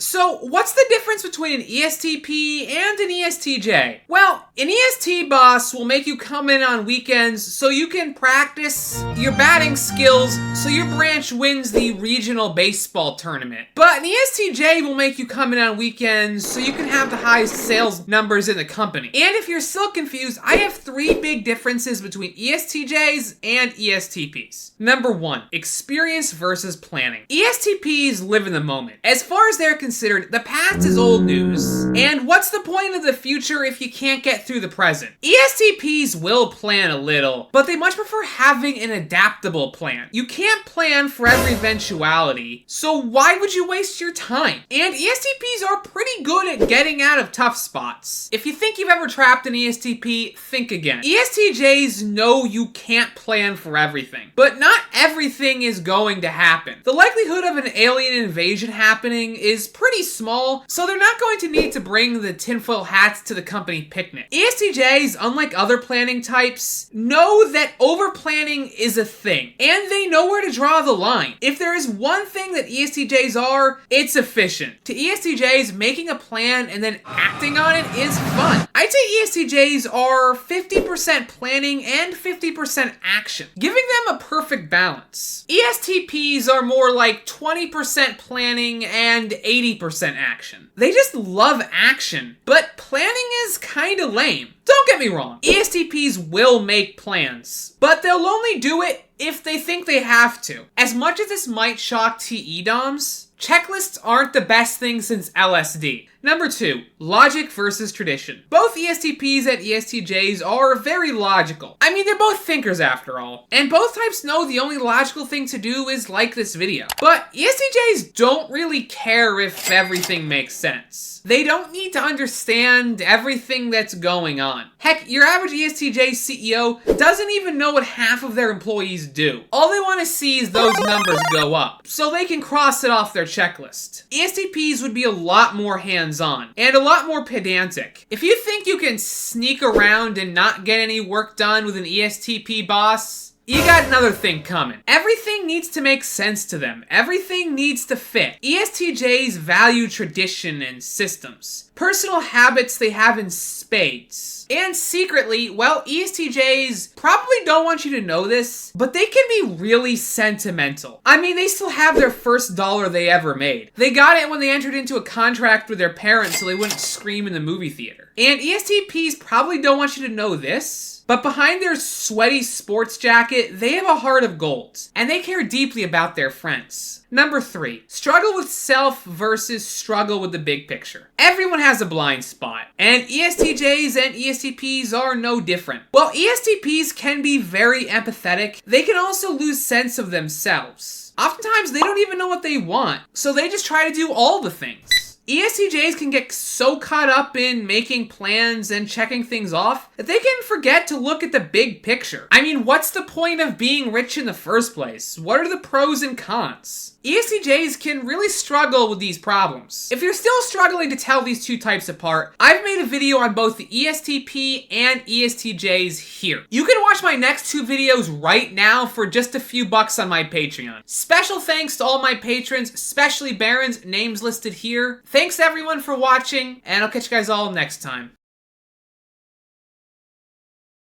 So what's the difference between an ESTP and an ESTJ? Well, an EST boss will make you come in on weekends so you can practice your batting skills so your branch wins the regional baseball tournament. But an ESTJ will make you come in on weekends so you can have the highest sales numbers in the company. And if you're still confused, I have 3 big differences between ESTJs and ESTPs. Number 1, experience versus planning. ESTPs live in the moment. As far as they're considered, the past is old news. And what's the point of the future if you can't get through the present? ESTPs will plan a little, but they much prefer having an adaptable plan. You can't plan for every eventuality, so why would you waste your time? And ESTPs are pretty good at getting out of tough spots. If you think you've ever trapped an ESTP, think again. ESTJs know you can't plan for everything, but not everything is going to happen. The likelihood of an alien invasion happening is pretty small, so they're not going to need to bring the tinfoil hats to the company picnic. ESTJs, unlike other planning types, know that over-planning is a thing, and they know where to draw the line. If there is one thing that ESTJs are, it's efficient. To ESTJs, making a plan and then acting on it is fun. I'd say ESTJs are 50% planning and 50% action, giving them a perfect balance. ESTPs are more like 20% planning and 80% action. They just love action, but planning is kinda lame. Don't get me wrong, ESTPs will make plans, but they'll only do it if they think they have to. As much as this might shock TE DOMs, checklists aren't the best thing since LSD. Number 2, logic versus tradition. Both ESTPs and ESTJs are very logical. I mean, they're both thinkers after all. And both types know the only logical thing to do is like this video. But ESTJs don't really care if everything makes sense. They don't need to understand everything that's going on. Heck, your average ESTJ CEO doesn't even know what half of their employees do. All they want to see is those numbers go up, so they can cross it off their checklist. ESTPs would be a lot more hands-on, and a lot more pedantic. If you think you can sneak around and not get any work done with an ESTP boss, you got another thing coming. Everything needs to make sense to them. Everything needs to fit. ESTJs value tradition and systems. Personal habits they have in spades. And secretly, well, ESTJs probably don't want you to know this, but they can be really sentimental. I mean, they still have their first dollar they ever made. They got it when they entered into a contract with their parents so they wouldn't scream in the movie theater. And ESTPs probably don't want you to know this, but behind their sweaty sports jacket, they have a heart of gold, and they care deeply about their friends. Number 3, struggle with self versus struggle with the big picture. Everyone has a blind spot, and ESTJs and ESTPs are no different. While ESTPs can be very empathetic, they can also lose sense of themselves. Oftentimes, they don't even know what they want, so they just try to do all the things. ESTJs can get so caught up in making plans and checking things off that they can forget to look at the big picture. I mean, what's the point of being rich in the first place? What are the pros and cons? ESTJs can really struggle with these problems. If you're still struggling to tell these two types apart, I've made a video on both the ESTP and ESTJs here. You can watch my next 2 videos right now for just a few bucks on my Patreon. Special thanks to all my patrons, especially Barron's, names listed here. Thanks everyone for watching, and I'll catch you guys all next time.